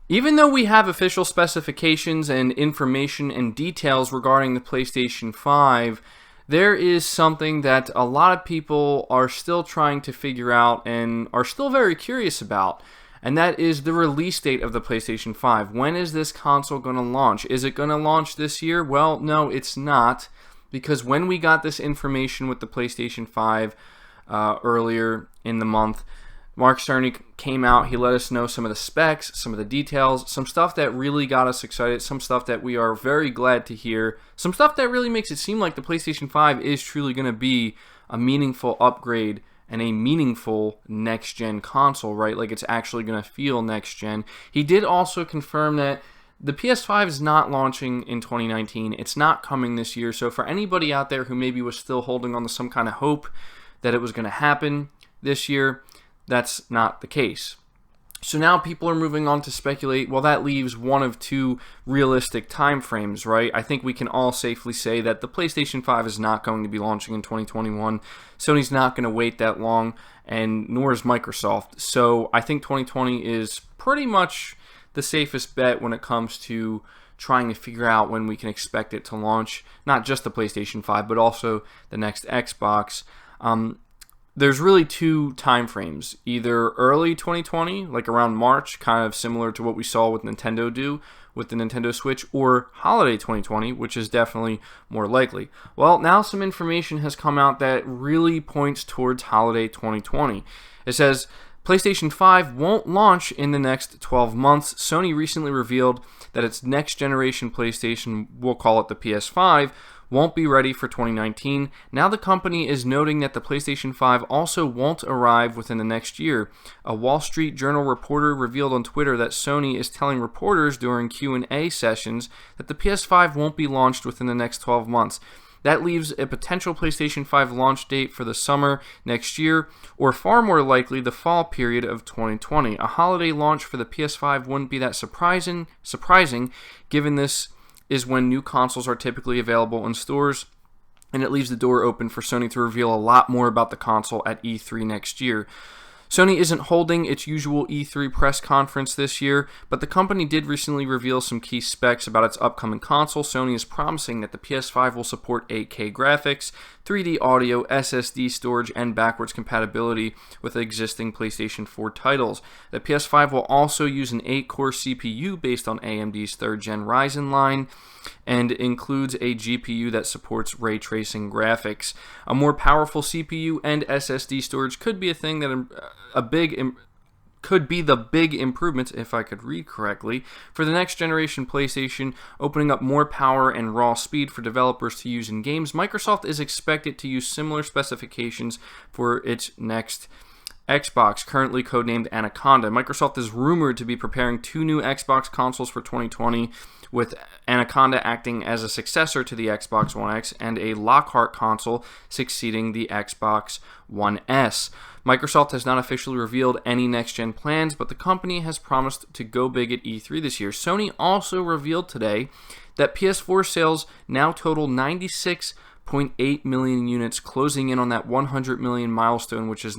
Even though we have official specifications and information and details regarding the PlayStation 5, there is something that a lot of people are still trying to figure out and are still very curious about, and that is the release date of the PlayStation 5. When is this console going to launch? Is it going to launch this year? Well, no, it's not, because when we got this information with the PlayStation 5 earlier in the month, Mark Cerny came out, he let us know some of the specs, some of the details, some stuff that really got us excited, some stuff that we are very glad to hear, some stuff that really makes it seem like the PlayStation 5 is truly going to be a meaningful upgrade and a meaningful next-gen console, right? Like it's actually going to feel next-gen. He did also confirm that the PS5 is not launching in 2019. It's not coming this year. So for anybody out there who maybe was still holding on to some kind of hope that it was going to happen this year, that's not the case. So now people are moving on to speculate, well, that leaves one of two realistic time frames, right? I think we can all safely say that the PlayStation 5 is not going to be launching in 2021. Sony's not going to wait that long, and nor is Microsoft. So I think 2020 is pretty much the safest bet when it comes to trying to figure out when we can expect it to launch, not just the PlayStation 5, but also the next Xbox. There's really two time frames, either early 2020, like around March, kind of similar to what we saw with Nintendo do with the Nintendo Switch, or holiday 2020, which is definitely more likely. Well, now some information has come out that really points towards holiday 2020. It says PlayStation 5 won't launch in the next 12 months. Sony recently revealed that its next generation PlayStation, we'll call it the PS5, won't be ready for 2019. Now the company is noting that the PlayStation 5 also won't arrive within the next year. A Wall Street Journal reporter revealed on Twitter that Sony is telling reporters during Q&A sessions that the PS5 won't be launched within the next 12 months. That leaves a potential PlayStation 5 launch date for the summer next year, or far more likely the fall period of 2020. A holiday launch for the PS5 wouldn't be that surprising given this is when new consoles are typically available in stores, and it leaves the door open for Sony to reveal a lot more about the console at E3 next year. Sony isn't holding its usual E3 press conference this year, but the company did recently reveal some key specs about its upcoming console. Sony is promising that the PS5 will support 8K graphics, 3D audio, SSD storage, and backwards compatibility with existing PlayStation 4 titles. The PS5 will also use an 8-core CPU based on AMD's 3rd Gen Ryzen line, and includes a GPU that supports ray tracing graphics. A more powerful CPU and SSD storage could be a thing that could be the big improvement, if I could read correctly, for the next generation PlayStation, opening up more power and raw speed for developers to use in games. Microsoft is expected to use similar specifications for its next Xbox, currently codenamed Anaconda. Microsoft is rumored to be preparing 2 new Xbox consoles for 2020, with Anaconda acting as a successor to the Xbox One X and a Lockhart console succeeding the Xbox One S. Microsoft has not officially revealed any next-gen plans, but the company has promised to go big at E3 this year. Sony also revealed today that PS4 sales now total 96.8 million units, closing in on that 100 million milestone, which it's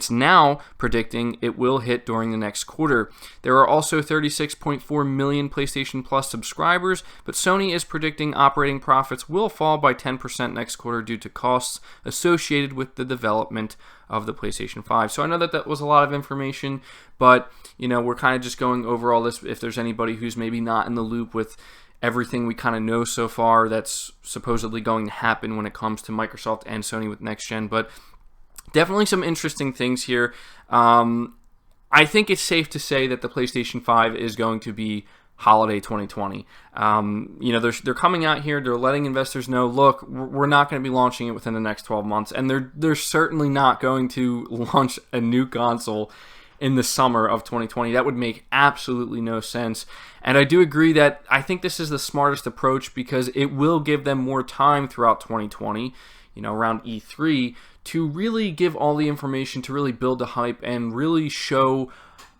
now predicting it will hit during the next quarter. There are also 36.4 million PlayStation Plus subscribers, but Sony is predicting operating profits will fall by 10% next quarter due to costs associated with the development of the PlayStation 5. So I know that was a lot of information, but we're kind of just going over all this. If there's anybody who's maybe not in the loop with everything we kind of know so far that's supposedly going to happen when it comes to Microsoft and Sony with next gen, but definitely some interesting things here. I think it's safe to say that the PlayStation 5 is going to be holiday 2020. They're coming out here, they're letting investors know, look, we're not going to be launching it within the next 12 months, and they're certainly not going to launch a new console in the summer of 2020. That would make absolutely no sense. And I do agree that I think this is the smartest approach because it will give them more time throughout 2020, around E3, to really give all the information, to really build the hype and really show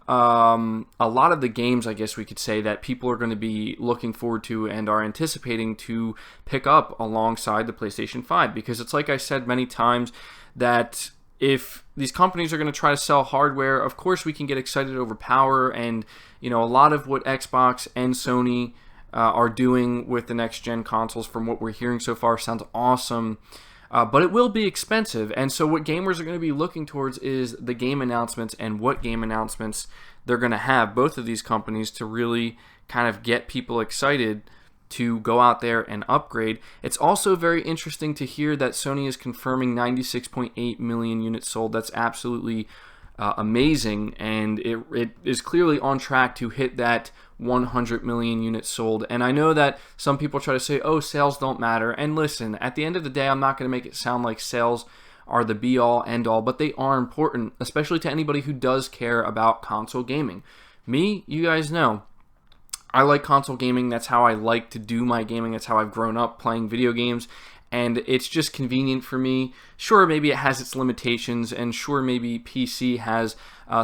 a lot of the games, I guess we could say, that people are going to be looking forward to and are anticipating to pick up alongside the PlayStation 5. Because it's like I said many times that if these companies are going to try to sell hardware, of course we can get excited over power, and a lot of what Xbox and Sony are doing with the next gen consoles, from what we're hearing so far, sounds awesome. But it will be expensive, and so what gamers are going to be looking towards is the game announcements and what game announcements they're going to have, both of these companies, to really kind of get people excited to go out there and upgrade. It's also very interesting to hear that Sony is confirming 96.8 million units sold. That's absolutely amazing, and it is clearly on track to hit that 100 million units sold. And I know that some people try to say, oh, sales don't matter. And listen, at the end of the day, I'm not going to make it sound like sales are the be-all, end-all, but they are important, especially to anybody who does care about console gaming. Me, you guys know, I like console gaming. That's how I like to do my gaming. That's how I've grown up playing video games, and it's just convenient for me. Sure, maybe it has its limitations, and sure, maybe PC has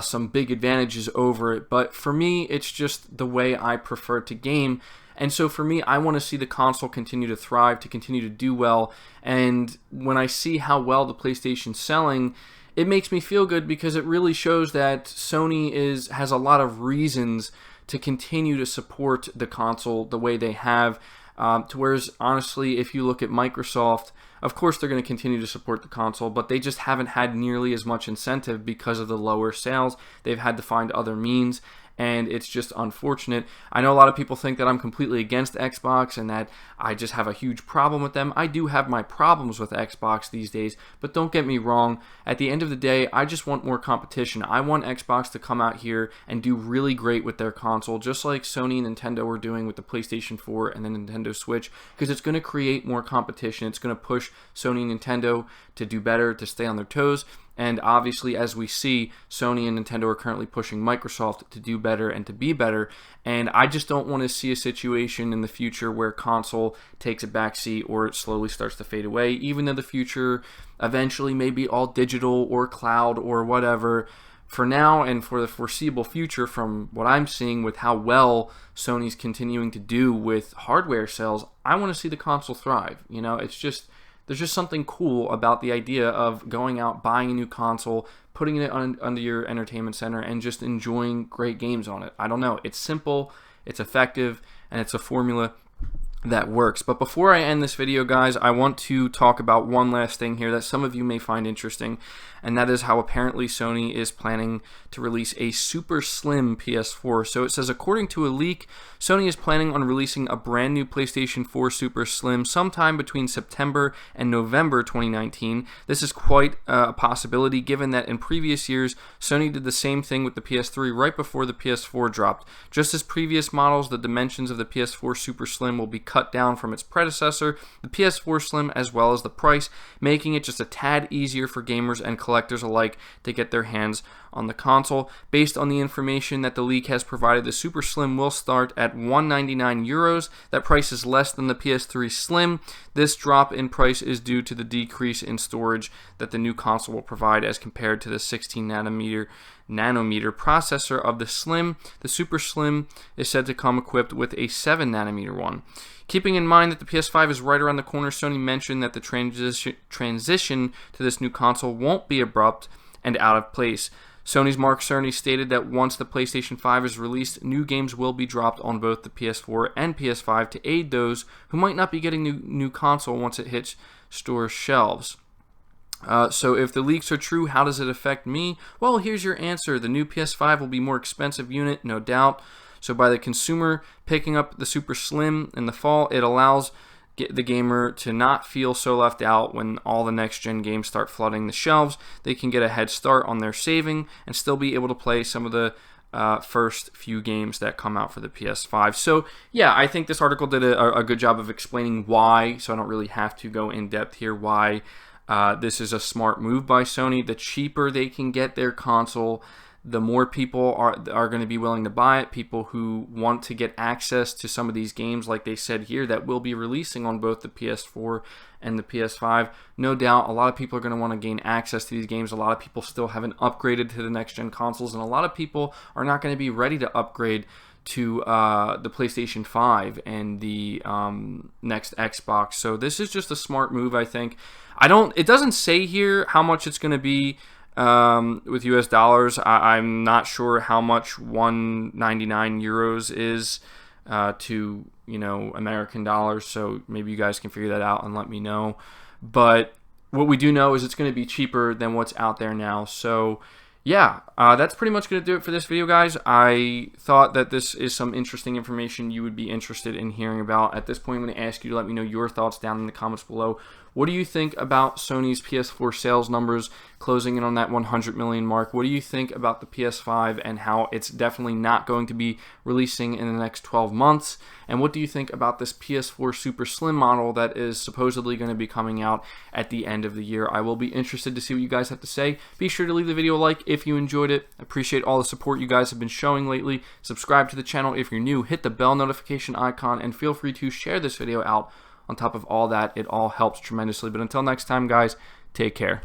some big advantages over it, but for me, it's just the way I prefer to game. And so for me, I want to see the console continue to thrive, to continue to do well. And when I see how well the PlayStation's selling, it makes me feel good, because it really shows that Sony has a lot of reasons to continue to support the console the way they have. To whereas, honestly, if you look at Microsoft, of course they're going to continue to support the console, but they just haven't had nearly as much incentive because of the lower sales. They've had to find other means, and it's just unfortunate. I know a lot of people think that I'm completely against Xbox and that I just have a huge problem with them. I do have my problems with Xbox these days, but don't get me wrong. At the end of the day, I just want more competition. I want Xbox to come out here and do really great with their console, just like Sony and Nintendo were doing with the PlayStation 4 and the Nintendo Switch, because it's going to create more competition. It's going to push Sony and Nintendo to do better, to stay on their toes. And obviously, as we see, Sony and Nintendo are currently pushing Microsoft to do better and to be better. And I just don't want to see a situation in the future where console takes a backseat or it slowly starts to fade away, even though the future eventually may be all digital or cloud or whatever. For now and for the foreseeable future, from what I'm seeing with how well Sony's continuing to do with hardware sales, I want to see the console thrive. It's just... there's just something cool about the idea of going out, buying a new console, putting it under your entertainment center, and just enjoying great games on it. I don't know. It's simple, it's effective, and it's a formula that works. But before I end this video, guys, I want to talk about one last thing here that some of you may find interesting, and that is how apparently Sony is planning to release a super slim PS4. So it says, according to a leak, Sony is planning on releasing a brand new PlayStation 4 Super Slim sometime between September and November 2019. This is quite a possibility, given that in previous years, Sony did the same thing with the PS3 right before the PS4 dropped. Just as previous models, the dimensions of the PS4 Super Slim will be cut down from its predecessor, the PS4 Slim, as well as the price, making it just a tad easier for gamers and collectors alike to get their hands on the console. Based on the information that the leak has provided, the Super Slim will start at €199. That price is less than the PS3 Slim. This drop in price is due to the decrease in storage that the new console will provide as compared to the 16 nanometer processor of the Slim. The Super Slim is said to come equipped with a 7 nanometer one. Keeping in mind that the PS5 is right around the corner, Sony mentioned that the transition to this new console won't be abrupt and out of place. Sony's Mark Cerny stated that once the PlayStation 5 is released, new games will be dropped on both the PS4 and PS5 to aid those who might not be getting new console once it hits store shelves. So if the leaks are true, how does it affect me? Well, here's your answer. The new PS5 will be a more expensive unit, no doubt. So by the consumer picking up the Super Slim in the fall, it allows the gamer to not feel so left out when all the next-gen games start flooding the shelves. They can get a head start on their saving and still be able to play some of the first few games that come out for the PS5. So yeah, I think this article did a good job of explaining why, so I don't really have to go in depth here, why this is a smart move by Sony. The cheaper they can get their console, the more people are going to be willing to buy it. People who want to get access to some of these games, like they said here, that will be releasing on both the PS4 and the PS5. No doubt, a lot of people are going to want to gain access to these games. A lot of people still haven't upgraded to the next-gen consoles, and a lot of people are not going to be ready to upgrade to the PlayStation 5 and the next Xbox. So this is just a smart move, I think. It doesn't say here how much it's going to be with US dollars. I'm not sure how much 199 euros is to, you know, American dollars. So maybe you guys can figure that out and let me know. But what we do know is it's going to be cheaper than what's out there now. So yeah, that's pretty much going to do it for this video, guys. I thought that this is some interesting information you would be interested in hearing about. At this point, I'm going to ask you to let me know your thoughts down in the comments below. What do you think about Sony's PS4 sales numbers closing in on that 100 million mark? What do you think about the PS5 and how it's definitely not going to be releasing in the next 12 months? And what do you think about this PS4 Super Slim model that is supposedly going to be coming out at the end of the year? I will be interested to see what you guys have to say. Be sure to leave the video a like if you enjoyed it. I appreciate all the support you guys have been showing lately. Subscribe to the channel if you're new. Hit the bell notification icon and feel free to share this video out. On top of all that, it all helps tremendously. But until next time, guys, take care.